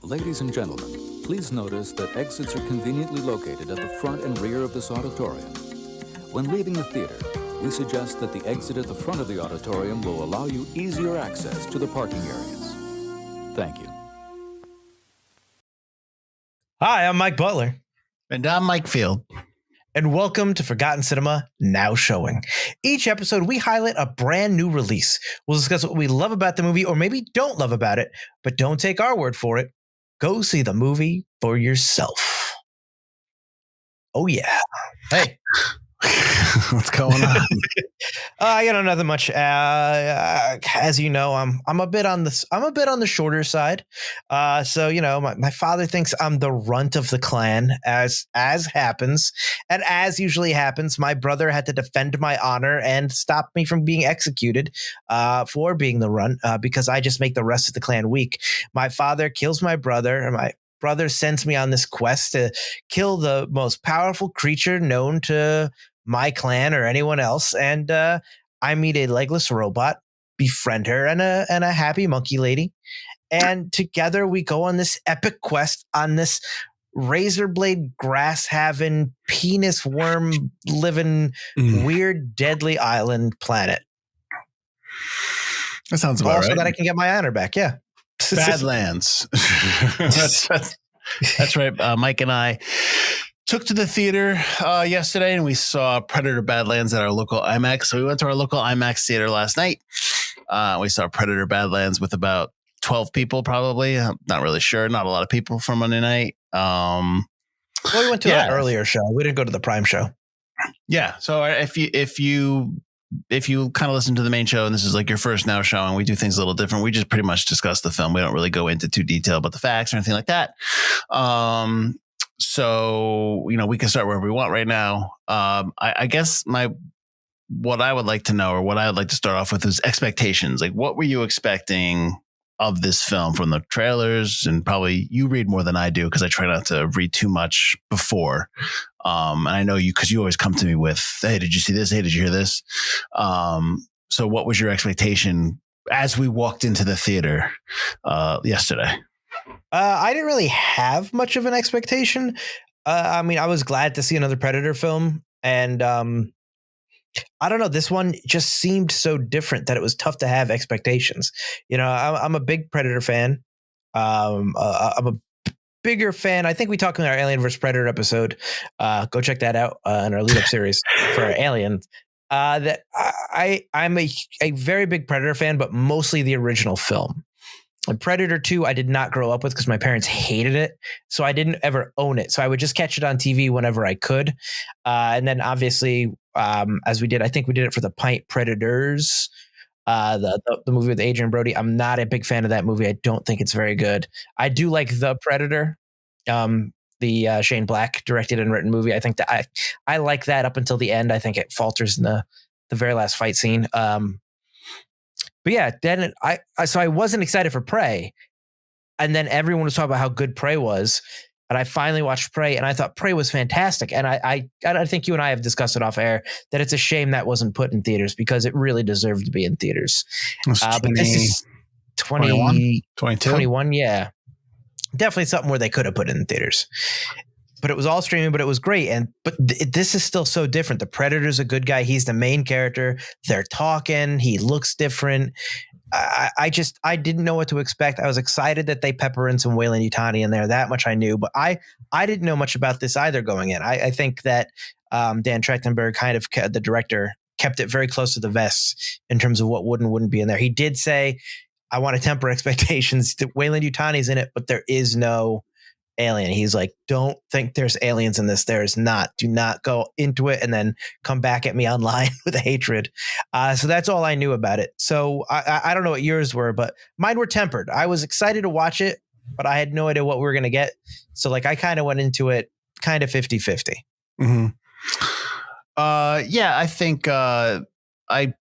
Ladies and gentlemen, please notice that exits are conveniently located at the front and rear of this auditorium. When leaving the theater, we suggest that the exit at the front of the auditorium will allow you easier access to the parking areas. Thank you. Hi, I'm Mike Butler. And I'm Mike Field. And welcome to Forgotten Cinema Now Showing. Each episode, we highlight a brand new release. We'll discuss what we love about the movie or maybe don't love about it, but don't take our word for it. Go see the movie for yourself. Oh, yeah. Hey. What's going on? Nothing much. As you know, I'm a bit on the shorter side. My father thinks I'm the runt of the clan, as happens, and as usually happens, my brother had to defend my honor and stop me from being executed for being the runt because I just make the rest of the clan weak. My father kills my brother, and my brother sends me on this quest to kill the most powerful creature known to my clan or anyone else, and I meet a legless robot, befriend her, and a happy monkey lady, and together we go on this epic quest on this razor blade grass having penis worm living weird deadly island planet. That sounds about also right. That I can get my honor back. Yeah, Badlands. That's right. Mike and I took to the theater yesterday, and we saw Predator Badlands at our local IMAX. So we went to our local IMAX theater last night. We saw Predator Badlands with about 12 people, probably. I'm not really sure. Not a lot of people for Monday night. Well, we went to an earlier show. We didn't go to the Prime show. Yeah. So if you kind of listen to the main show and this is like your first now showing, we do things a little different. We just pretty much discuss the film. We don't really go into too detail about the facts or anything like that. So, we can start wherever we want right now. I guess what I would like to know, or what I would like to start off with, is expectations. Like, what were you expecting of this film from the trailers? And probably you read more than I do, because I try not to read too much before. And I know you, because you always come to me with, hey, did you see this? Hey, did you hear this? So what was your expectation as we walked into the theater yesterday? I didn't really have much of an expectation. I was glad to see another Predator film. And I don't know, this one just seemed so different that it was tough to have expectations. I'm a big Predator fan. I'm a bigger fan. I think we talked in our Alien vs. Predator episode. Go check that out in our lead-up series for our Alien. That I'm a very big Predator fan, but mostly the original film. And Predator 2, I did not grow up with because my parents hated it. So I didn't ever own it. So I would just catch it on TV whenever I could. And then obviously, as we did, I think we did it for the Pint Predators, the movie with Adrian Brody. I'm not a big fan of that movie. I don't think it's very good. I do like The Predator, the Shane Black directed and written movie. I think that I like that up until the end. I think it falters in the very last fight scene. But yeah, then I wasn't excited for Prey, and then everyone was talking about how good Prey was, and I finally watched Prey, and I thought Prey was fantastic. And I think you and I have discussed it off air that it's a shame that wasn't put in theaters, because it really deserved to be in theaters. But this is 21, yeah, definitely something where they could have put it in theaters. But it was all streaming, but it was great. But this is still so different. The Predator's a good guy. He's the main character. They're talking. He looks different. I didn't know what to expect. I was excited that they pepper in some Weyland-Yutani in there. That much I knew. But I didn't know much about this either going in. I think that Dan Trachtenberg, the director, kept it very close to the vest in terms of what would and wouldn't be in there. He did say, I want to temper expectations. Weyland-Yutani's in it, but there is no alien. He's like, don't think there's aliens in this. There is not. Do not go into it and then come back at me online with hatred. So that's all I knew about it. So I don't know what yours were, but mine were tempered. I was excited to watch it, but I had no idea what we were going to get. So I kind of went into it kind of 50-50. Mm-hmm. I think I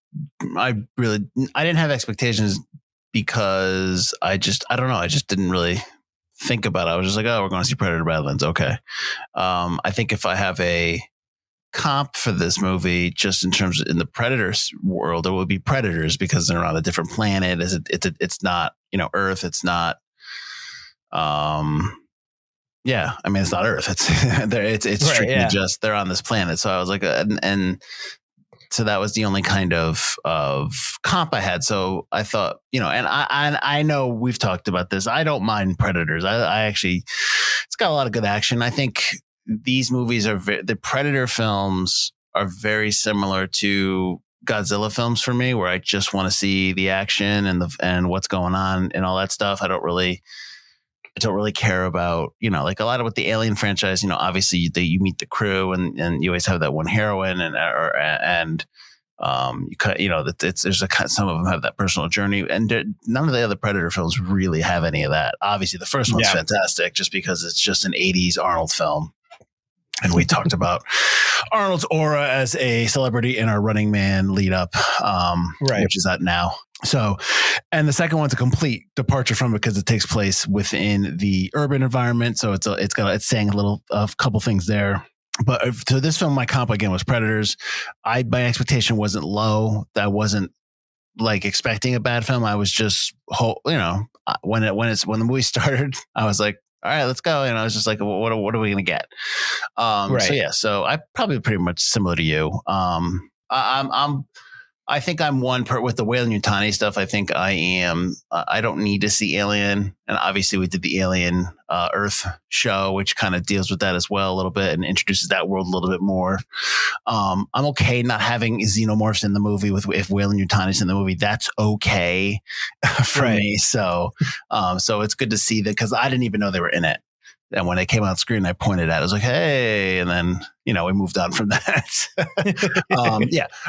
didn't have expectations, because I don't know. I just didn't really think about it. I was just like, oh, we're going to see Predator Badlands. Okay. I think if I have a comp for this movie, just in terms of in the Predators world, it would be Predators, because they're on a different planet. It's not, Earth. It's not Yeah, I mean, it's not Earth. It's it's Right, strictly yeah. just they're on this planet. So I was like, and so that was the only kind of comp I had. So I thought, and I know we've talked about this. I don't mind Predators. I actually, it's got a lot of good action. I think these movies the Predator films are very similar to Godzilla films for me, where I just want to see the action and what's going on and all that stuff. I don't really care about, like a lot of with the Alien franchise, obviously you meet the crew and you always have that one heroine and you cut, some of them have that personal journey, and none of the other Predator films really have any of that. Obviously the first one's fantastic just because it's just an 80s Arnold film. And we talked about Arnold's aura as a celebrity in our Running Man lead up, which is out now. So, and the second one's a complete departure from it because it takes place within the urban environment. So it's saying a couple things there. But to this film, my comp again was Predators. My expectation wasn't low. I wasn't like expecting a bad film. I was just, when the movie started, I was like, all right, let's go. And I was just like, what are we going to get? So I probably pretty much similar to you. I think I'm one part with the Weyland-Yutani stuff. I think I am. I don't need to see Alien, and obviously we did the Alien Earth show, which kind of deals with that as well a little bit and introduces that world a little bit more. I'm okay not having xenomorphs in the movie if Weyland-Yutani's in the movie. That's okay for me. So it's good to see that because I didn't even know they were in it. And when they came on screen, I pointed at it. I was like, hey, and then, we moved on from that. All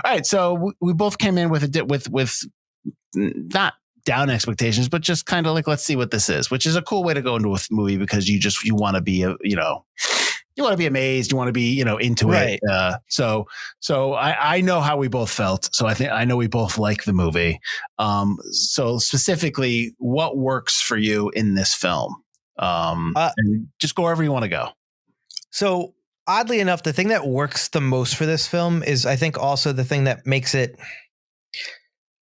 right. So we both came in with not down expectations, but just kind of like, let's see what this is, which is a cool way to go into a movie because you want to be, you want to be amazed. You want to be, into it. So I know how we both felt. So I know we both like the movie. So specifically, what works for you in this film? And just go wherever you want to go. So oddly enough, the thing that works the most for this film is I think also the thing that makes it,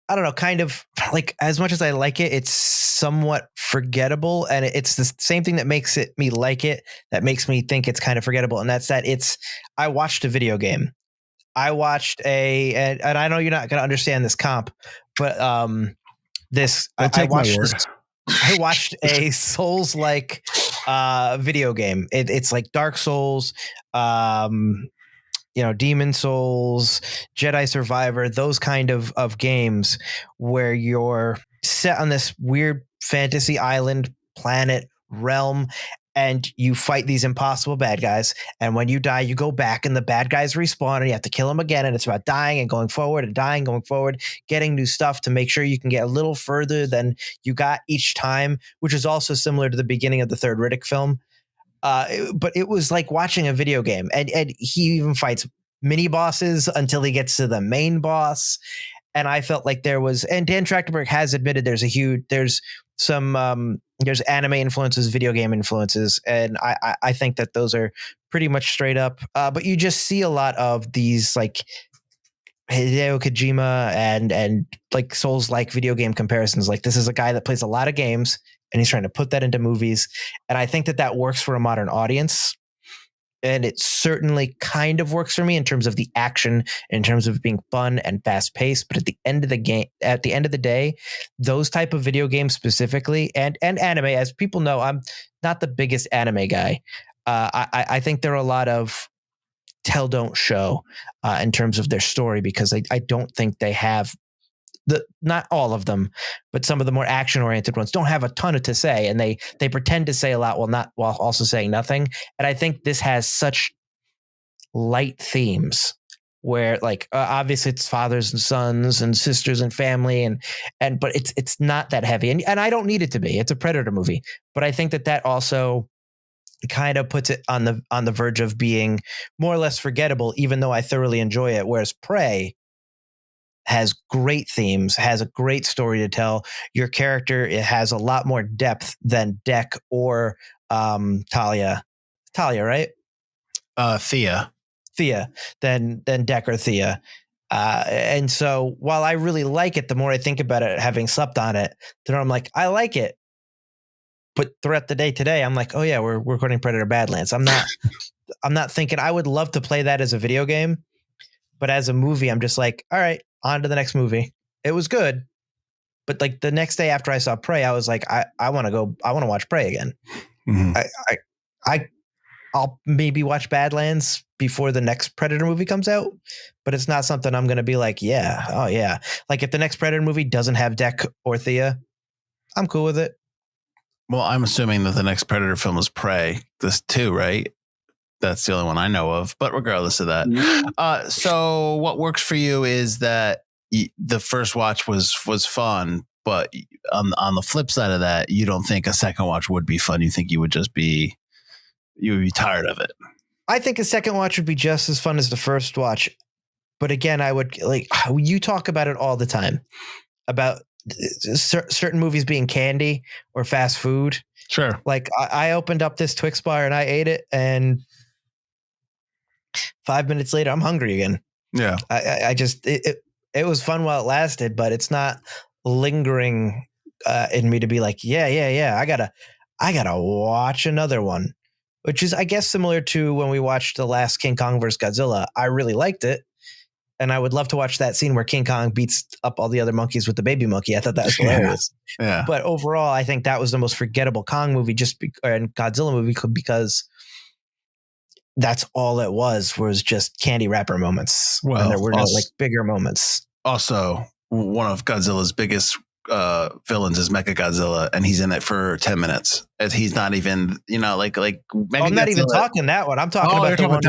I don't know, kind of like as much as I like it, it's somewhat forgettable. And it's the same thing that makes me like it, that makes me think it's kind of forgettable. And that's that I watched a video game. I watched and I know you're not going to understand this comp, but I watched a Souls-like video game. It's like Dark Souls, Demon Souls, Jedi Survivor, those kind of games where you're set on this weird fantasy island, planet, realm, and you fight these impossible bad guys. And when you die, you go back and the bad guys respawn and you have to kill them again. And it's about dying and going forward and dying, going forward, getting new stuff to make sure you can get a little further than you got each time, which is also similar to the beginning of the third Riddick film. But it was like watching a video game, and he even fights mini bosses until he gets to the main boss. And I felt like and Dan Trachtenberg has admitted there's anime influences, video game influences. And I think that those are pretty much straight up. But you just see a lot of these like Hideo Kojima and like Souls-like video game comparisons. Like this is a guy that plays a lot of games and he's trying to put that into movies. And I think that works for a modern audience. And it certainly kind of works for me in terms of the action, in terms of being fun and fast paced. But at the end of the day, those type of video games specifically and anime, as people know, I'm not the biggest anime guy. I think there are a lot of tell don't show in terms of their story because I don't think they have not all of them, but some of the more action oriented ones don't have a ton to say, and they pretend to say a lot while also saying nothing. And I think this has such light themes where like obviously it's fathers and sons and sisters and family and but it's not that heavy, and I don't need it to be. It's a Predator movie, but I think that also kind of puts it on the verge of being more or less forgettable, even though I thoroughly enjoy it. Whereas Prey has great themes, has a great story to tell. Your character, it has a lot more depth than Deck or Talia, right? Thia, than Deck or Thia. And so while I really like it, the more I think about it, having slept on it, the more I'm like, I like it. but throughout the day today, I'm like, oh yeah, we're recording Predator Badlands. I'm not thinking I would love to play that as a video game, but as a movie, I'm just like, all right, on to the next movie. It was good. But like the next day after I saw Prey, I was like, I want to watch Prey again. Mhm. I'll maybe watch Badlands before the next Predator movie comes out, but it's not something I'm going to be like, yeah, oh yeah. Like if the next Predator movie doesn't have Deck or Thea, I'm cool with it. Well, I'm assuming that the next Predator film is Prey. This too, right? That's the only one I know of. But regardless of that, so what works for you is that the first watch was fun, but on the flip side of that, you don't think a second watch would be fun. You think you would be tired of it. I think a second watch would be just as fun as the first watch. But again, I would like, you talk about it all the time about certain movies being candy or fast food. Sure. Like I opened up this Twix bar and I ate it, and 5 minutes later, I'm hungry again. Yeah. I just, it was fun while it lasted, but it's not lingering in me to be like, yeah. I gotta watch another one, which is, I guess, similar to when we watched the last King Kong vs. Godzilla. I really liked it. And I would love to watch that scene where King Kong beats up all the other monkeys with the baby monkey. I thought that was hilarious. Yeah. But overall, I think that was the most forgettable Kong movie and Godzilla movie because that's all it was just candy wrapper moments. Well, and there were no like bigger moments. Also, one of Godzilla's biggest villains is Mechagodzilla, and he's in it for 10 minutes. He's not even, like I'm not even talking that one. I'm talking about the one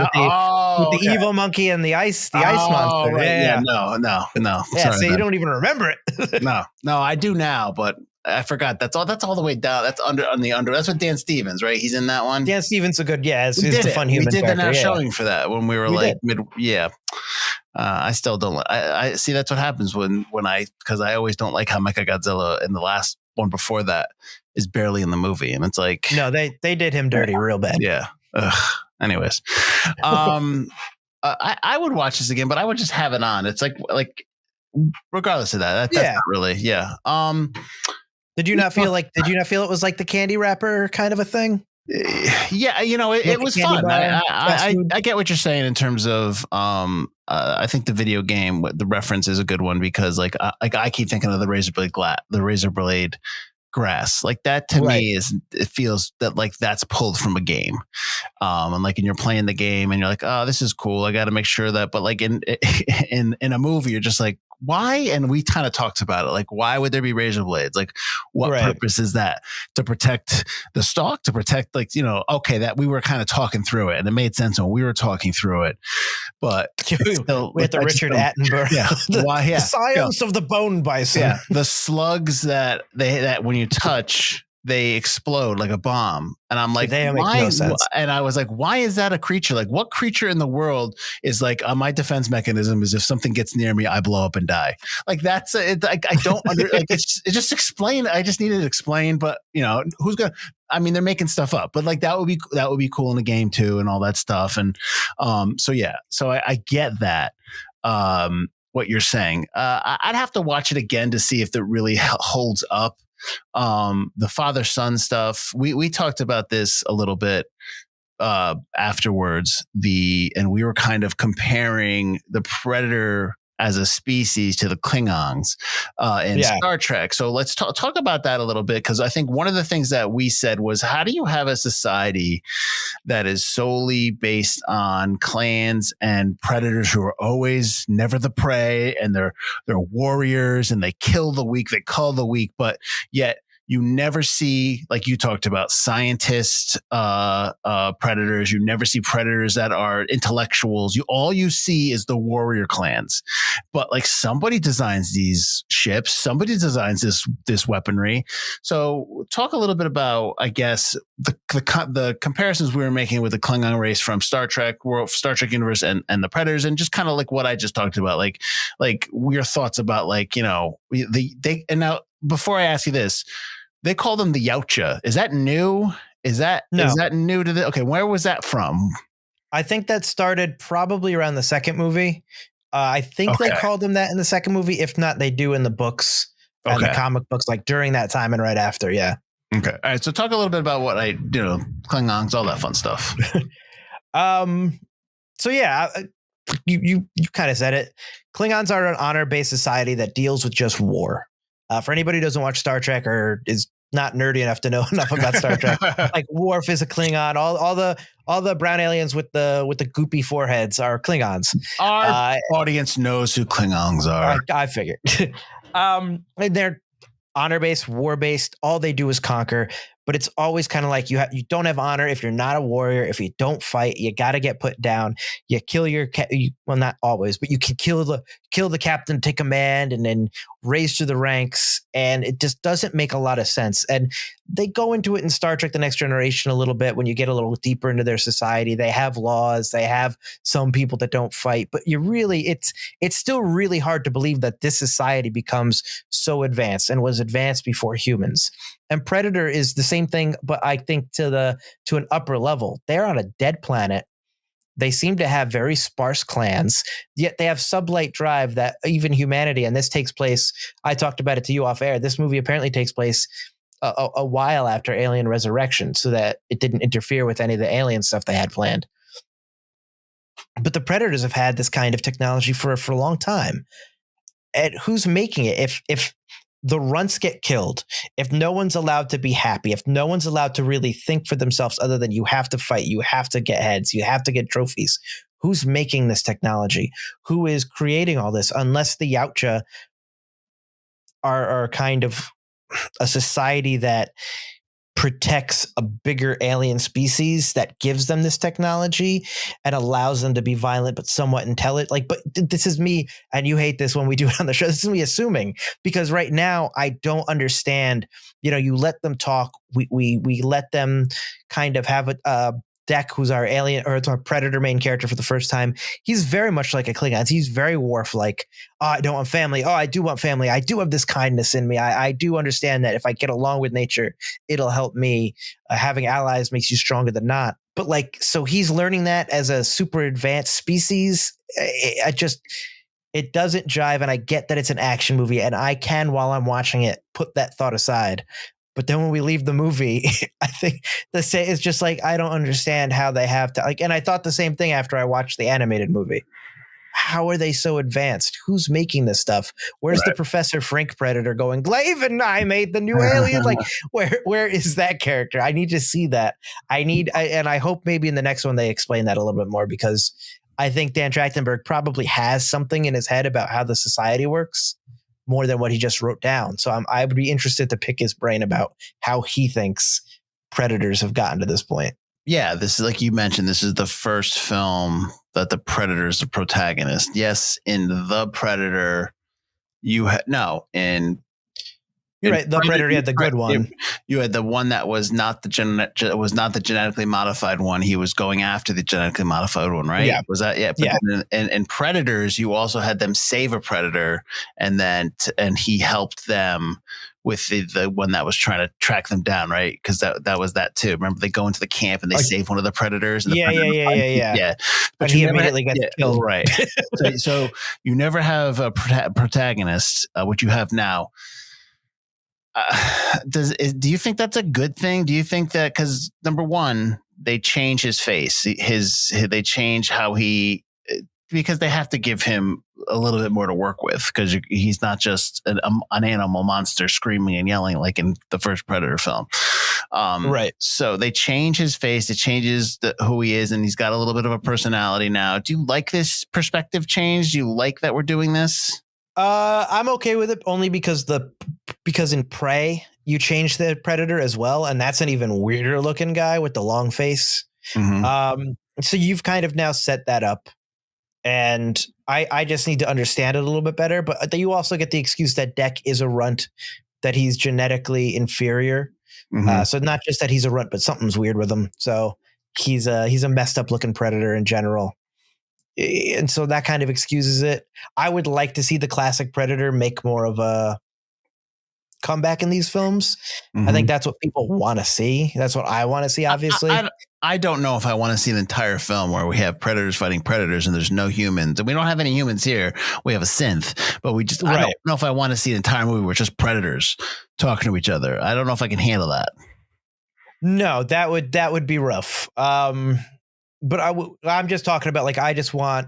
with the evil monkey and the ice monster. Right. Yeah. No. Yeah, Sorry, so you don't even remember it. No, I do now, but I forgot. That's all the way down. That's on the under. That's what Dan Stevens, right? He's in that one. Dan Stevens a good, he's the fun human. We did the now character, showing for that when we were I still don't. I see. That's what happens because I always don't like how Mechagodzilla in the last one before that is barely in the movie, and it's like no, they did him dirty real bad. Yeah. Anyways, I would watch this again, but I would just have it on. It's like regardless of that's not really Did you not feel it was like the candy wrapper kind of a thing? Yeah, it was fun. I get what you're saying in terms of I think the video game, the reference is a good one because I keep thinking of the razor blade grass. Like that to me it feels that like that's pulled from a game. And you're playing the game and you're like, oh, this is cool. I got to make sure that, but like in a movie, you're just like, why? And we kind of talked about it. Like, why would there be razor blades? Like, what purpose is that? To protect the stalk? To protect, that we were kind of talking through it, and it made sense when we were talking through it. But with the Richard Attenborough, the science of the bone bison. Yeah, the slugs that when you touch, they explode like a bomb. And I'm like, they make no sense. And I was like, why is that a creature? Like, what creature in the world is like, my defense mechanism is if something gets near me, I blow up and die. Like that's it. I don't it just explain. I just needed to explain, but who's going to, I mean, they're making stuff up, but like, that would be cool in the game too. And all that stuff. And so I get that. What you're saying, I'd have to watch it again to see if it really holds up. The father-son stuff, we talked about this a little bit afterwards, and we were kind of comparing the Predator as a species to the Klingons in Star Trek. So let's talk about that a little bit, because I think one of the things that we said was, how do you have a society that is solely based on clans and predators who are always never the prey, and they're warriors and they kill the weak, they cull the weak, but yet you never see, like you talked about, scientist predators. You never see predators that are intellectuals. All you see is the warrior clans. But like, somebody designs these ships, somebody designs this weaponry. So talk a little bit about, I guess, the comparisons we were making with the Klingon race from Star Trek universe and the Predators, and just kind of like what I just talked about, like your thoughts about and now, before I ask you this, they call them the Yautja. Is that new? Is that new to the? Okay, where was that from? I think that started probably around the second movie. I think they called them that in the second movie. If not, they do in the books and the comic books, like during that time and right after. Yeah. Okay. All right. So talk a little bit about Klingons, all that fun stuff. So yeah, you kind of said it. Klingons are an honor-based society that deals with just war. For anybody who doesn't watch Star Trek or is not nerdy enough to know enough about Star Trek, like Worf is a Klingon. All the brown aliens with the goopy foreheads are Klingons. Our audience knows who Klingons are. I figured. And they're honor-based, war-based. All they do is conquer. But it's always kind of like you don't have honor if you're not a warrior. If you don't fight, you got to get put down. You kill well, not always, but you can kill the captain, take command, and then raise to the ranks. And it just doesn't make a lot of sense. And they go into it in Star Trek: The Next Generation a little bit when you get a little deeper into their society. They have laws. They have some people that don't fight. But it's still really hard to believe that this society becomes so advanced and was advanced before humans. And Predator is the same thing, but I think to an upper level. They're on a dead planet. They seem to have very sparse clans, yet they have sublight drive that even humanity, and this takes place, I talked about it to you off air, this movie apparently takes place a while after Alien Resurrection, so that it didn't interfere with any of the alien stuff they had planned. But the Predators have had this kind of technology for a long time. And who's making it? If the runts get killed, if no one's allowed to be happy, if no one's allowed to really think for themselves other than you have to fight, you have to get heads, you have to get trophies, who's making this technology? Who is creating all this? Unless the Yautja are kind of a society that protects a bigger alien species that gives them this technology and allows them to be violent but somewhat intelligent. But this is me, and you hate this when we do it on the show. This is me assuming, because right now I don't understand. You let them talk. We let them kind of have a Deck, who's our alien or it's our Predator main character for the first time. He's very much like a Klingon. He's very Worf-like. Oh, I don't want family. Oh, I do want family. I do have this kindness in me. I do understand that if I get along with nature, it'll help me. Having allies makes you stronger than not. But so he's learning that as a super advanced species. It doesn't jive. And I get that it's an action movie, and I can, while I'm watching it, put that thought aside. But then when we leave the movie, I think it's just like, I don't understand how they have to and I thought the same thing after I watched the animated movie. How are they so advanced? Who's making this stuff? Where's the Professor Frank Predator going, Glaive and I made the new alien? Where is that character? I need to see that. And I hope maybe in the next one they explain that a little bit more, because I think Dan Trachtenberg probably has something in his head about how the society works, more than what he just wrote down. So I would be interested to pick his brain about how he thinks Predators have gotten to this point. Yeah, this is, like you mentioned, this is the first film that the Predator is the protagonist. Yes, in The Predator, you're right. The Predator, you had the good one. You had the one that was not the genetically modified one. He was going after the genetically modified one, right? Yeah. Was that? Yeah. But in Predators, you also had them save a predator, and he helped them with the one that was trying to track them down, right? Because that was that too. Remember, they go into the camp and they save one of the predators. And Yeah. But he immediately gets killed, right? so you never have a protagonist, which you have now. Do you think that's a good thing? Do you think that, because number one, they change his face, they change how because they have to give him a little bit more to work with, because he's not just an animal monster screaming and yelling like in the first Predator film. Right. So they change his face. It changes who he is, and he's got a little bit of a personality now. Do you like this perspective change? Do you like that we're doing this? I'm okay with it, only because in Prey you change the Predator as well, and that's an even weirder looking guy with the long face. Mm-hmm. So you've kind of now set that up, and I just need to understand it a little bit better. But you also get the excuse that Deck is a runt, that he's genetically inferior. Mm-hmm. So not just that he's a runt, but something's weird with him. So he's a messed up looking Predator in general. And so that kind of excuses it. I would like to see the classic Predator make more of a comeback in these films. Mm-hmm. I think that's what people want to see. That's what I want to see, obviously. I don't know if I want to see an entire film where we have predators fighting predators and there's no humans. And we don't have any humans here. We have a synth, but I don't know if I want to see an entire movie where it's just predators talking to each other. I don't know if I can handle that. No, that would be rough. But I'm just talking about like I just want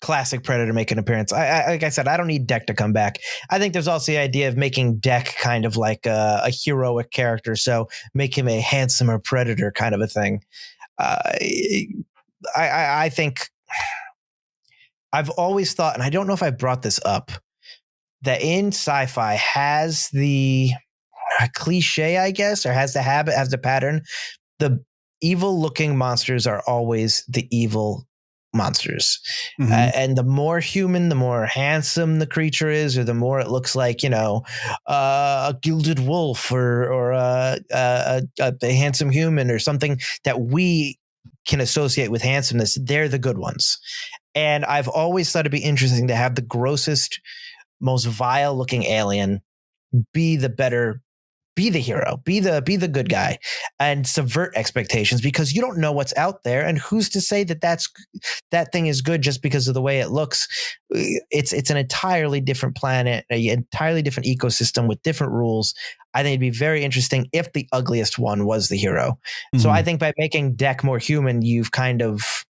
classic Predator make an appearance. I like I said, I don't need Deck to come back. I think there's also the idea of making Deck kind of like a heroic character, so make him a handsomer Predator kind of a thing. I think I've always thought, and I don't know if I brought this up, that in sci-fi has the cliche, I guess, or has the habit, has the pattern. The evil looking monsters are always the evil monsters. Mm-hmm. And the more human, the more handsome the creature is, or the more it looks like, a gilded wolf or a handsome human or something that we can associate with handsomeness. They're the good ones. And I've always thought it'd be interesting to have the grossest, most vile looking alien be the hero, be the good guy, and subvert expectations, because you don't know what's out there, and who's to say that thing is good just because of the way it looks. It's an entirely different planet, an entirely different ecosystem with different rules. I think it'd be very interesting if the ugliest one was the hero. Mm-hmm. So I think by making Deck more human, you've kind of,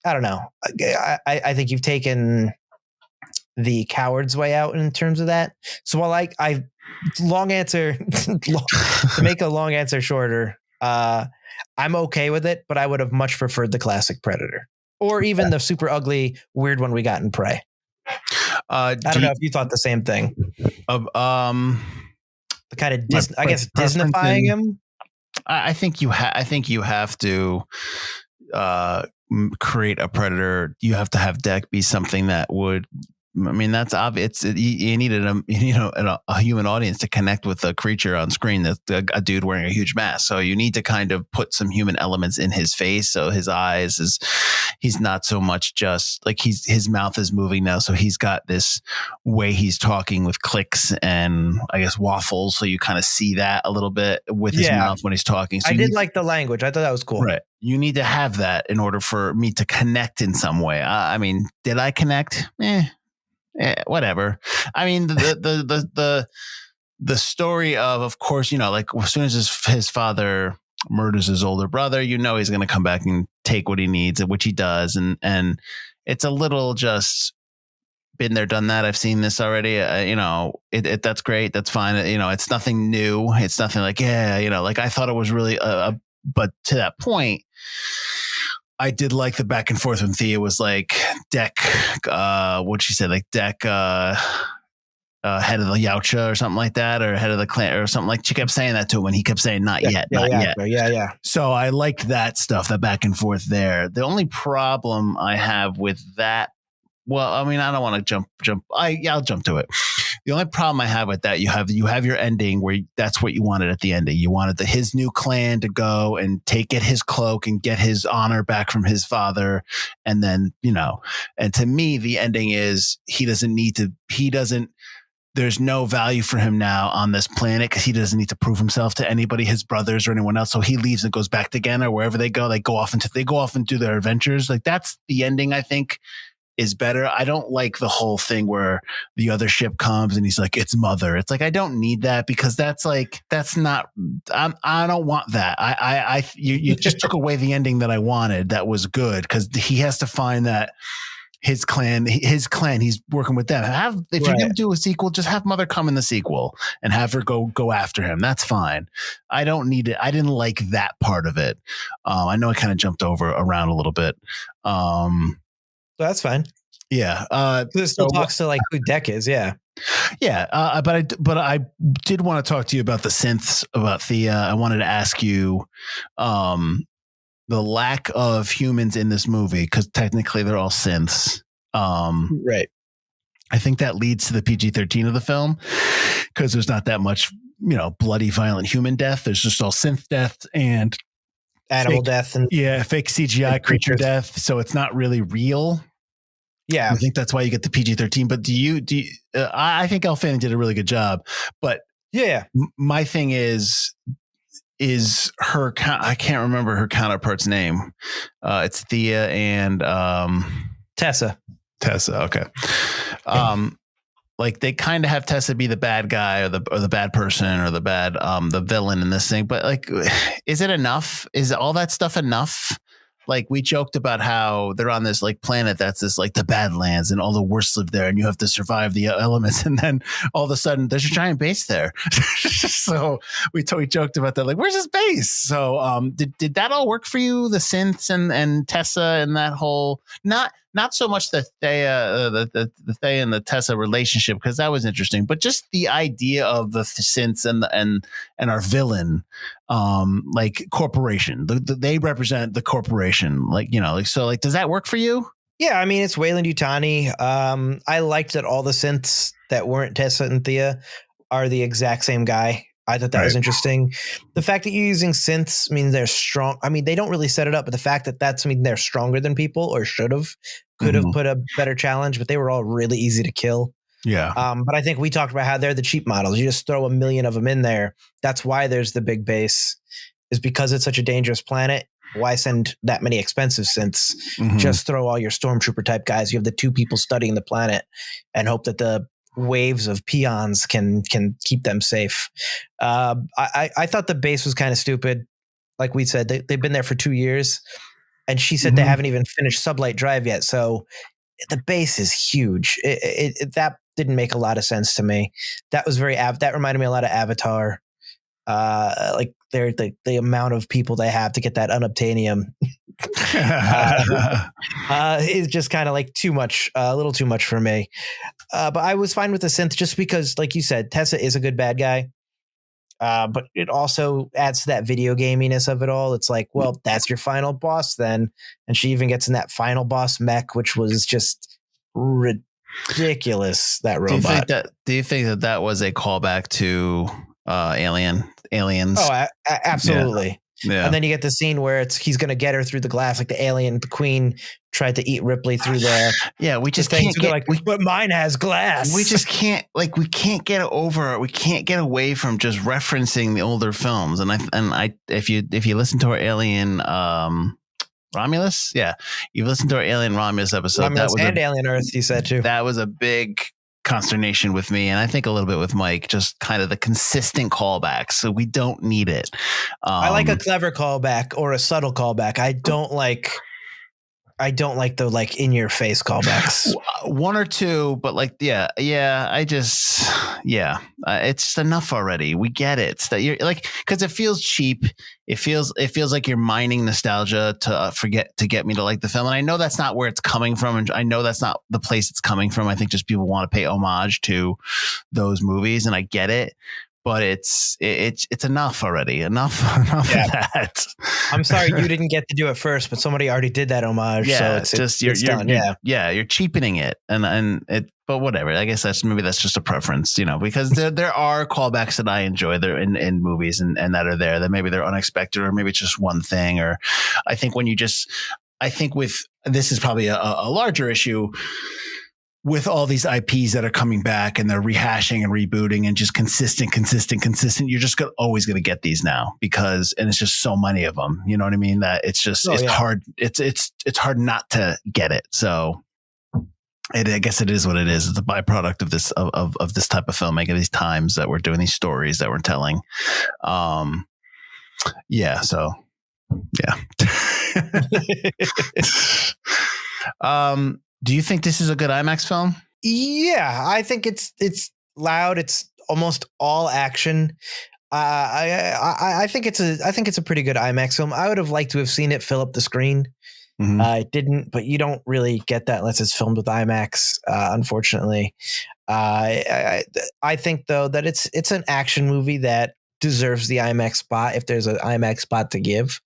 I don't know, I think you've taken the coward's way out in terms of that. So while I long answer to make a long answer shorter, I'm okay with it, but I would have much preferred the classic Predator, or even the super ugly weird one we got in Prey. I don't know if you thought the same thing. The kind of Disneyfying him. I think you have to create a Predator. You have to have Deck be something that would. I mean, that's obvious. You needed a human audience to connect with the creature on screen. That's a dude wearing a huge mask. So you need to kind of put some human elements in his face. So his eyes he's not so much just like his mouth is moving now. So he's got this way he's talking with clicks and I guess waffles. So you kind of see that a little bit with his mouth when he's talking. So I did like the language. I thought that was cool. Right. You need to have that in order for me to connect in some way. I mean, did I connect? Whatever. I mean, the story of course, like as soon as his father murders his older brother, he's going to come back and take what he needs, which he does. And it's a little just been there, done that. I've seen this already. That's great. That's fine. It's nothing new. It's nothing like, like I thought it was really, but to that point, I did like the back and forth when Thea was like, Deck, what'd she say? Like Deck, head of the Yautja or something like that, or head of the clan or something like. She kept saying that to him, and he kept saying, not yet. Yeah. So I liked that stuff, that back and forth there. The only problem I have with that, well, I mean, I don't want to jump. I'll jump to it. The only problem I have with that, you have your ending where that's what you wanted at the ending. You wanted his new clan to go and get his cloak and get his honor back from his father. And then, and to me, the ending is there's no value for him now on this planet because he doesn't need to prove himself to anybody, his brothers or anyone else. So he leaves and goes back to Ghana or wherever they go. They go off and do their adventures. Like that's the ending, I think, is better. I don't like the whole thing where the other ship comes and he's like, it's mother. It's like, I don't need that because I don't want that. You just took away the ending that I wanted. That was good. Cause he has to find that his clan, he's working with them. If you're going to do a sequel, just have mother come in the sequel and have her go after him. That's fine. I don't need it. I didn't like that part of it. I know I kind of jumped around a little bit. That's fine. Yeah. This still talks to like who Deck is. Yeah. Yeah. But I did want to talk to you about the synths, about Thea. I wanted to ask you, the lack of humans in this movie, because technically they're all synths. Right. I think that leads to the PG-13 of the film because there's not that much, bloody, violent human death. There's just all synth death and animal death and fake CGI creature death. So it's not really real. Yeah. I think that's why you get the PG-13. But I think Elle Fanning did a really good job. But my thing is her, I can't remember her counterpart's name. It's Thea and Tessa. Okay. like they kind of have Tessa be the bad guy or the bad person or the villain in this thing. But like, is it enough? Is all that stuff enough? Like we joked about how they're on this like planet that's this like the Badlands and all the worst live there and you have to survive the elements. And then all of a sudden there's a giant base there. So we joked about that. Like, where's this base? So did that all work for you? The synths and Tessa and that whole not so much the Thea, the Thea and the Tessa relationship, because that was interesting, but just the idea of the synths and our villain, like corporation. They represent the corporation, like, you know, like, so like, does that work for you? Yeah, I mean, it's Wayland Yutani. I liked that all the synths that weren't Tessa and Thea are the exact same guy. I thought that was interesting. The fact that you're using synths means they're strong. I mean, they don't really set it up, but the fact that that's mean they're stronger than people or could have put a better challenge, but they were all really easy to kill. Yeah. But I think we talked about how they're the cheap models. You just throw 1 million of them in there. That's why there's the big base, is because it's such a dangerous planet. Why send that many expensive synths? Just throw all your stormtrooper type guys. You have the 2 people studying the planet and hope that the waves of peons can keep them safe. I thought the base was kind of stupid. Like we said, they've been there for 2 years, and she said they haven't even finished Sublight Drive yet. So the base is huge. That didn't make a lot of sense to me. That was that reminded me a lot of Avatar. Like the amount of people they have to get that unobtainium is just kind of like too much, a little too much for me. But I was fine with the synth just because, like you said, Tessa is a good bad guy. But it also adds to that video gaminess of it all. It's like, well, that's your final boss then. And she even gets in that final boss mech, which was just ridiculous. That robot. Do you think that was a callback to Aliens? Oh, absolutely. Yeah. And then you get the scene where he's going to get her through the glass, like the queen tried to eat Ripley through the. Yeah, we just can't get, but mine has glass. We just can't, like, we can't get away from just referencing the older films. And I if you listen to our Alien Romulus, you've listened to our Alien Romulus episode. Romulus and Alien Earth, you said too. That was a big consternation with me, and I think a little bit with Mike, just kind of the consistent callbacks. So we don't need it. I like a clever callback or a subtle callback. I don't like the like in your face callbacks. 1 or 2, but like it's enough already. We get it. That you're like, because it feels cheap. It feels like you're mining nostalgia to get me to like the film. And I know that's not where it's coming from, and I know that's not the place it's coming from. I think just people want to pay homage to those movies, and I get it. But it's enough already. Enough of that. I'm sorry you didn't get to do it first, but somebody already did that homage. Yeah, so it's done. You're cheapening it, and it. But whatever. I guess that's just a preference, you know, because there are callbacks that I enjoy there in movies and that are there that maybe they're unexpected, or maybe it's just one thing. Or I think with this is probably a larger issue. With all these IPs that are coming back and they're rehashing and rebooting and just consistent, you're just always going to get these now and it's just so many of them. You know what I mean? That it's just hard. It's hard not to get it. So I guess it is what it is. It's a byproduct of this of this type of filmmaking. These times that we're doing, these stories that we're telling. Do you think this is a good IMAX film? Yeah, I think it's loud. It's almost all action. I think it's a pretty good IMAX film. I would have liked to have seen it fill up the screen. It didn't, but you don't really get that unless it's filmed with IMAX. Unfortunately, I think though that it's an action movie that deserves the IMAX spot if there's an IMAX spot to give.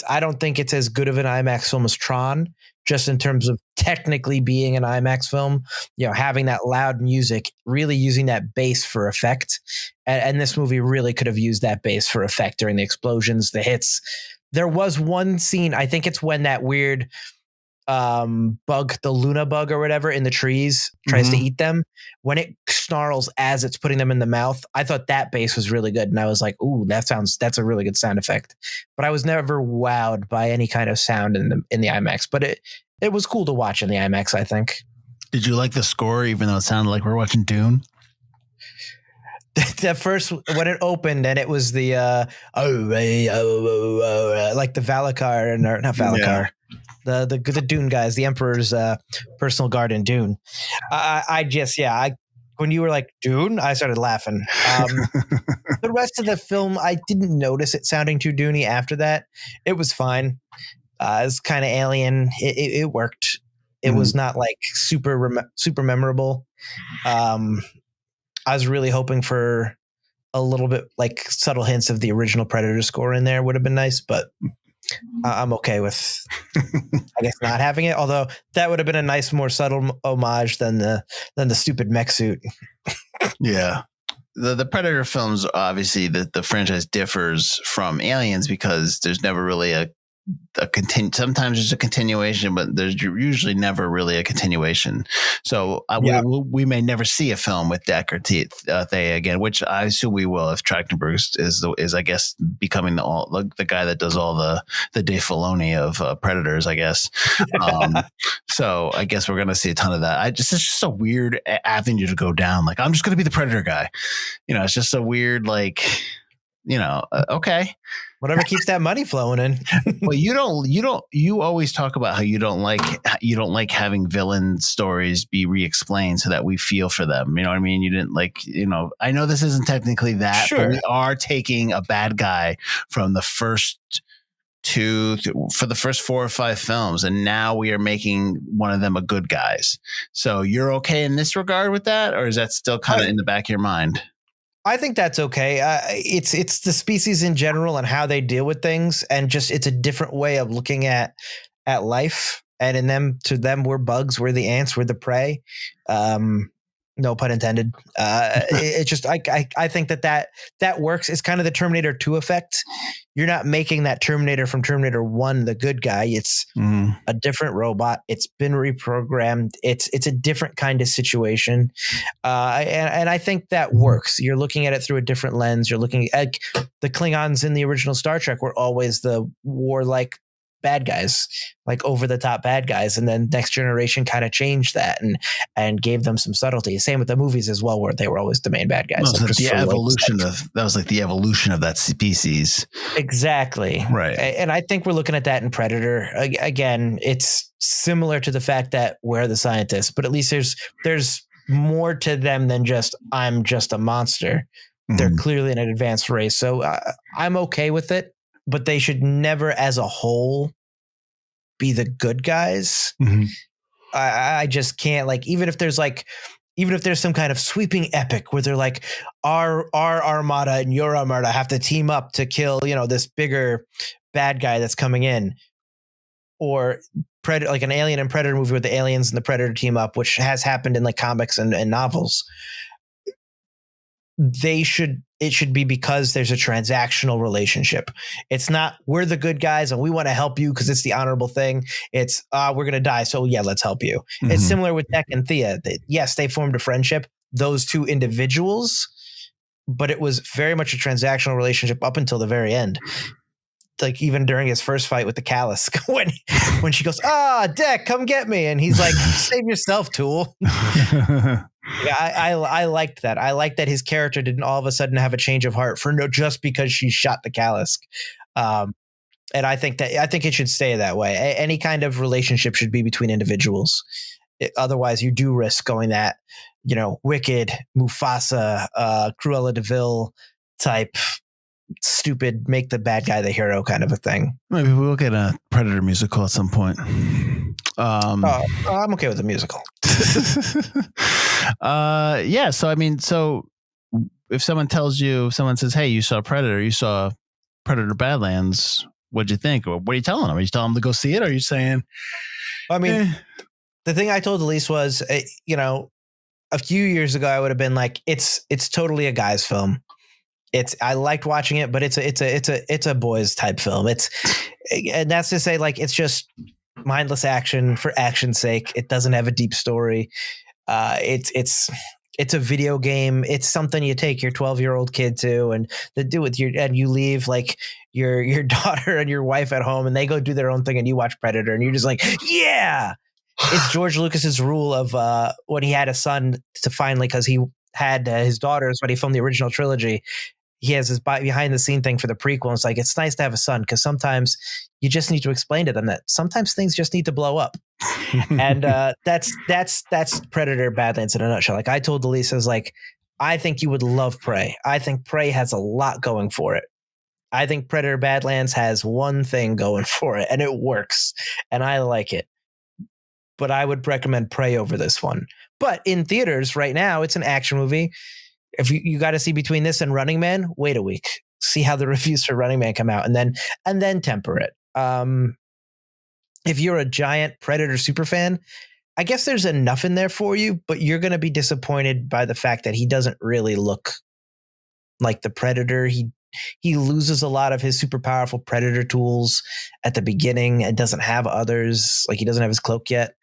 I don't think it's as good of an IMAX film as Tron, just in terms of technically being an IMAX film, you know, having that loud music, really using that bass for effect. And this movie really could have used that bass for effect during the explosions, the hits. There was one scene, I think it's when that weird bug, the Luna bug or whatever in the trees tries to eat them, when it snarls as it's putting them in the mouth. I thought that bass was really good, and I was like, ooh, that's a really good sound effect. But I was never wowed by any kind of sound in the IMAX, but it was cool to watch in the IMAX, I think. Did you like the score, even though it sounded like we're watching Dune? That first, when it opened and it was the like the Valakar, and not Valakar, the Dune guys, the Emperor's personal guard in Dune. When you were like Dune, I started laughing. The rest of the film, I didn't notice it sounding too Dune-y after that. It was fine. It's kind of alien. It worked. It was not like super memorable. I was really hoping for a little bit like subtle hints of the original Predator score in there would have been nice, but I'm okay with, I guess, not having it. Although that would have been a nice, more subtle homage than the stupid mech suit. Yeah. The Predator films, obviously the franchise differs from Aliens because there's never really sometimes there's a continuation, but there's usually never really a continuation. So we may never see a film with Deck or Thea again, which I assume we will if Trachtenberg is I guess becoming the guy that does all the Dave Filoni of Predators, I guess. So I guess we're gonna see a ton of that. It's just a weird avenue to go down. Like, I'm just gonna be the Predator guy. It's just a weird okay. Whatever keeps that money flowing in. Well, you always talk about how you don't like having villain stories be re-explained so that we feel for them. You know what I mean? You didn't I know this isn't technically that, sure, but we are taking a bad guy from the first for the first 4 or 5 films, and now we are making one of them a good guys. So you're okay in this regard with that, or is that still kind of in the back of your mind? I think that's okay. It's the species in general and how they deal with things, and just it's a different way of looking at life. And to them, we're bugs, we're the ants, we're the prey. No pun intended. It's just I think that works. It's kind of the Terminator 2 effect. You're not making that Terminator from Terminator 1 the good guy. It's a different robot. It's been reprogrammed. It's a different kind of situation. And I think that works. You're looking at it through a different lens. You're looking at the Klingons in the original Star Trek were always the warlike bad guys, like over the top bad guys, and then Next Generation kind of changed that and gave them some subtlety. Same with the movies as well, where they were always the main bad guys. Well, so the evolution that was like the evolution of that species. Exactly. Right. And I think we're looking at that in Predator. Again, it's similar to the fact that we're the scientists, but at least there's more to them than just I'm just a monster. They're clearly an advanced race, so I'm okay with it. But they should never, as a whole, be the good guys. I just can't, even if there's some kind of sweeping epic where they're like, our armada and your armada have to team up to kill, this bigger bad guy that's coming in, or like an Alien and Predator movie where the aliens and the Predator team up, which has happened in like comics and novels. It should be because there's a transactional relationship. It's not we're the good guys and we want to help you because it's the honorable thing. It's we're gonna die, so yeah, let's help you. It's similar with Deck and Thea. Yes, they formed a friendship, those two individuals, but it was very much a transactional relationship up until the very end. Like even during his first fight with the Callus, when she goes, Deck, come get me, and he's like, save yourself, tool. Yeah, I liked that. I liked that his character didn't all of a sudden have a change of heart just because she shot the Callus. And I think it should stay that way. Any kind of relationship should be between individuals. Otherwise, you do risk going that, Wicked, Mufasa, Cruella de Vil type, stupid, make the bad guy the hero kind of a thing. Maybe we'll get a Predator musical at some point. I'm okay with the musical. Yeah. So if someone says, hey, you saw Predator Badlands, what'd you think? Or what are you telling them? Are you telling them to go see it? Or are you saying, the thing I told Elise was, a few years ago, I would have been like, it's totally a guy's film. I liked watching it, but it's a boys type film. And that's to say, like, it's just mindless action for action's sake. It doesn't have a deep story. It's a video game. It's something you take your 12-year-old kid to and you leave like your daughter and your wife at home and they go do their own thing and you watch Predator and you're just like, yeah. It's George Lucas's rule of when he had a son to finally, because he had his daughters when he filmed the original trilogy. He has his behind the scene thing for the prequel. It's like, it's nice to have a son because sometimes you just need to explain to them that sometimes things just need to blow up. And that's Predator Badlands in a nutshell. Like I told Elise, I was like, I think you would love Prey. I think Prey has a lot going for it. I think Predator Badlands has one thing going for it and it works and I like it. But I would recommend Prey over this one. But in theaters right now, it's an action movie. If you got to see between this and Running Man, wait a week, see how the reviews for Running Man come out and then temper it. If you're a giant Predator super fan, I guess there's enough in there for you, but you're going to be disappointed by the fact that he doesn't really look like the Predator. He loses a lot of his super powerful Predator tools at the beginning and doesn't have others. Like he doesn't have his cloak yet.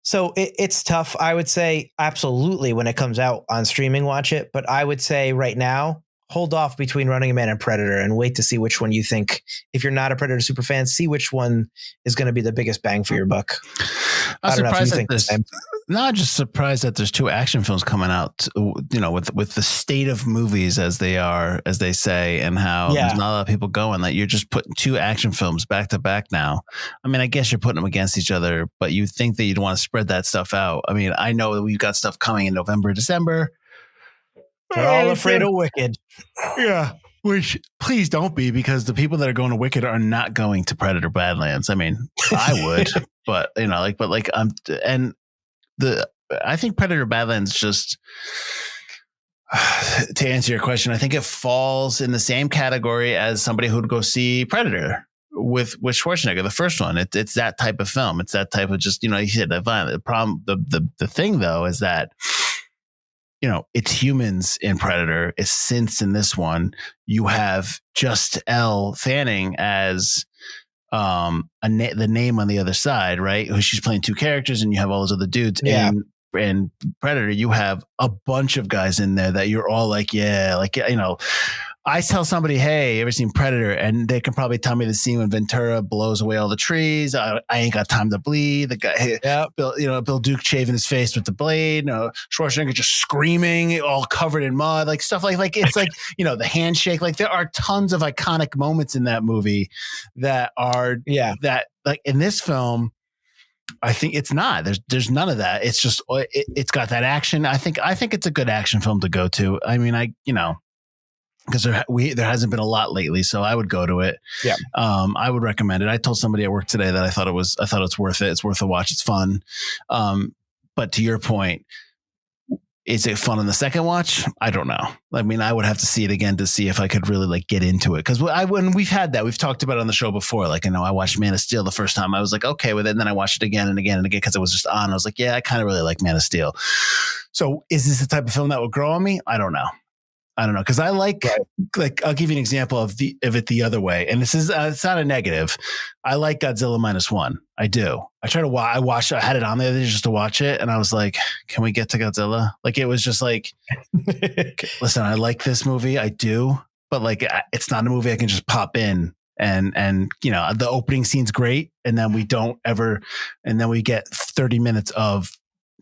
So it's tough. I would say absolutely when it comes out on streaming, watch it. But I would say right now, hold off between Running Man and Predator and wait to see which one you think. If you're not a Predator super fan, see which one is going to be the biggest bang for your buck. I'm surprised at this. Not just surprised that there's two action films coming out, you know, with the state of movies as they are, as they say, and how there's not a lot of people going, that you're just putting two action films back to back now. I mean, I guess you're putting them against each other, but you think that you'd want to spread that stuff out. I mean, I know that we've got stuff coming in November, December. They're all afraid of Wicked. Yeah. Which please don't be, because the people that are going to Wicked are not going to Predator Badlands. I mean, I would, but you know, I think Predator Badlands just, to answer your question, I think it falls in the same category as somebody who'd go see Predator with Schwarzenegger, the first one. It's that type of film. It's that type of just, you know, you said that violent. The problem, the thing though, is that, you know, it's humans in Predator. It's synths in this one. You have just Elle Fanning as the name on the other side, right? Who she's playing two characters, and you have all those other dudes. Yeah. And Predator, you have a bunch of guys in there that you're all like, yeah, like, you know, I tell somebody, hey, you ever seen Predator? And they can probably tell me the scene when Ventura blows away all the trees. I ain't got time to bleed. The guy, Bill Duke shaving his face with the blade. Schwarzenegger just screaming, all covered in mud, like stuff like it's like, you know, the handshake. Like there are tons of iconic moments in that movie that are that like in this film. I think it's not. There's none of that. It's just it's got that action. I think it's a good action film to go to. I mean, because there hasn't been a lot lately, so I would go to it. Yeah. I would recommend it. I told somebody at work today that I thought it's worth it. It's worth a watch. It's fun. But to your point, is it fun on the second watch? I don't know. I mean, I would have to see it again to see if I could really like get into it. Because when we've had that, we've talked about it on the show before. Like, I watched Man of Steel the first time. I was like, okay with it. And then I watched it again and again and again because it was just on. I was like, yeah, I kind of really like Man of Steel. So is this the type of film that would grow on me? I don't know. Cause I like I'll give you an example of it the other way. And this is, it's not a negative. I like Godzilla -1. I do. I had it on the other day just to watch it. And I was like, can we get to Godzilla? Like, it was just like, listen, I like this movie. I do, but like, it's not a movie I can just pop in and, you know, the opening scene's great. And then we get 30 minutes of,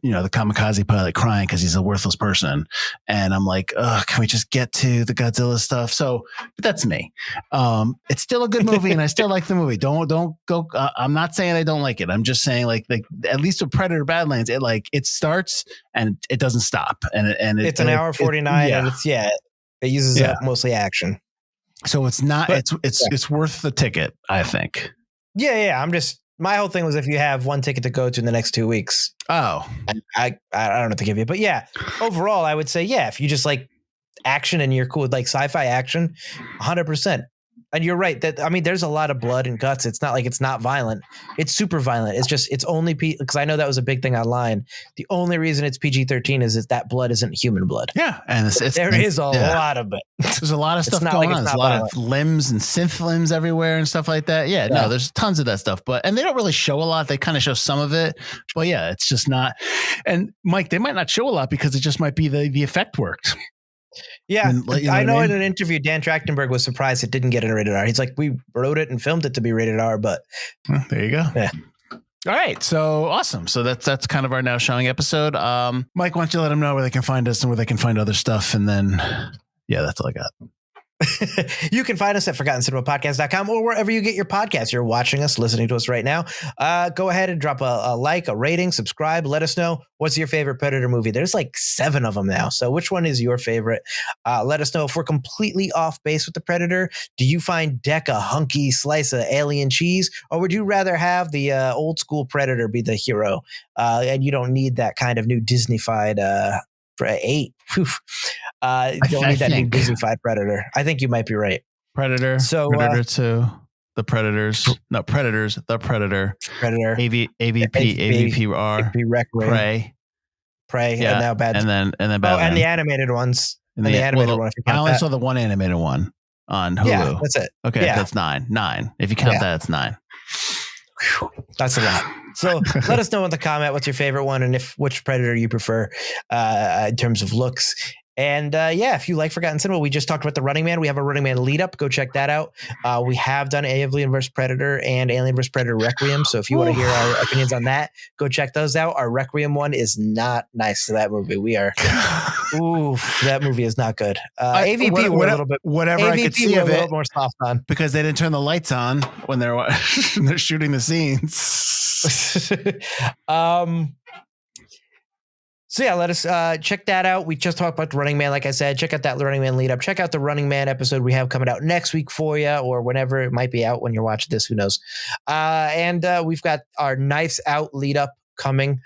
you know, the kamikaze pilot crying because he's a worthless person. And I'm like, can we just get to the Godzilla stuff? So, but that's me. It's still a good movie and I still like the movie. Don't go. I'm not saying I don't like it. I'm just saying like at least with Predator Badlands, it starts and it doesn't stop. And it's an hour 49 and it uses up mostly action. So it's not, it's worth the ticket, I think. Yeah. My whole thing was if you have one ticket to go to in the next 2 weeks. Oh, I don't know what to give you, but yeah, overall, I would say, if you just like action and you're cool with like sci-fi action, 100%. And you're right that, I mean, there's a lot of blood and guts. It's not like it's not violent. It's super violent. It's just, it's only because I know that was a big thing online. The only reason it's PG-13 is that blood isn't human blood. Yeah. And there is a lot of it. There's a lot of stuff going on. There's a lot of limbs and synth limbs everywhere and stuff like that. Yeah, no, there's tons of that stuff, and they don't really show a lot. They kind of show some of it, but yeah, it's just not. And Mike, they might not show a lot because it just might be the effect worked. Yeah, I know in an interview, Dan Trachtenberg was surprised it didn't get a rated R. He's like, we wrote it and filmed it to be rated R, but well, there you go. Yeah. All right. So awesome. So that's kind of our now showing episode. Mike, why don't you let them know where they can find us and where they can find other stuff? And then, yeah, that's all I got. You can find us at ForgottenCinemaPodcast.com or wherever you get your podcasts. You're watching us, listening to us right now. Go ahead and drop a like, a rating, subscribe. Let us know what's your favorite Predator movie. There's like 7 of them now. So which one is your favorite? Let us know if we're completely off base with the Predator. Do you find Deck a hunky slice of alien cheese, or would you rather have the old school Predator be the hero? And you don't need that kind of new Disney-fied 8. You don't need that new Disney-fied Predator. I think you might be right. Predator. So Predator 2. The Predators. No, Predators. The Predator. Predator. AVPR. Prey. Yeah. And now Badlands. And then Badlands. Oh, and the animated ones. And the animated one. I only saw the one animated one on Hulu. Yeah, that's it. Okay, that's 9. 9. If you count that, it's 9. That's a lot. So let us know in the comment what's your favorite one and which Predator you prefer in terms of looks. And if you like Forgotten Cinema, we just talked about The Running Man. We have a Running Man lead up. Go check that out. We have done Alien vs. Predator and Alien vs. Predator Requiem. So if you want to hear our opinions on that, go check those out. Our Requiem one is not nice to that movie. That movie is not good. AVP were a little bit, whatever AVP I could see of it, more soft on because they didn't turn the lights on when they're shooting the scenes. So let us check that out. We just talked about The Running Man. Like I said, check out that Running Man lead up. Check out the Running Man episode we have coming out next week for you, or whenever it might be out when you're watching this. Who knows? And we've got our Knives Out lead up coming,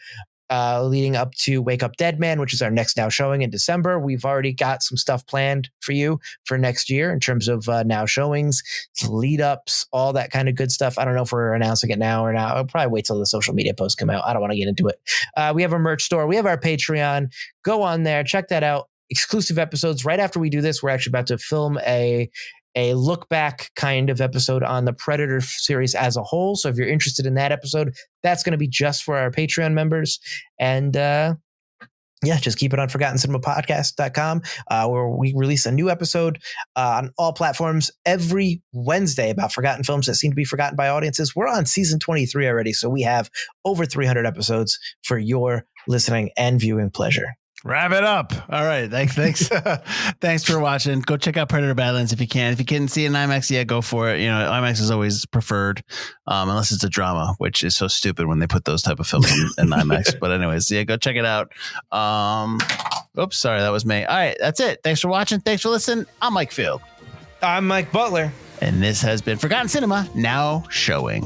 leading up to Wake Up Dead Man, which is our next now showing in December. We've already got some stuff planned for you for next year in terms of now showings, lead ups, all that kind of good stuff. I don't know if we're announcing it now or not. I'll probably wait till the social media posts come out. I don't want to get into it. We have a merch store. We have our Patreon. Go on there. Check that out. Exclusive episodes. Right after we do this, we're actually about to film a look back kind of episode on the Predator series as a whole. So if you're interested in that episode, that's going to be just for our Patreon members. And just keep it on ForgottenCinemaPodcast.com, where we release a new episode on all platforms every Wednesday about forgotten films that seem to be forgotten by audiences. We're on season 23 already, so we have over 300 episodes for your listening and viewing pleasure. Wrap it up. All right. Thanks. Thanks for watching. Go check out Predator Badlands if you can. If you couldn't see it in IMAX, go for it. IMAX is always preferred, unless it's a drama, which is so stupid when they put those type of films in IMAX. But anyways, go check it out. Oops, sorry, that was me. All right, that's it. Thanks for watching. Thanks for listening. I'm Mike Field. I'm Mike Butler. And this has been Forgotten Cinema, now showing.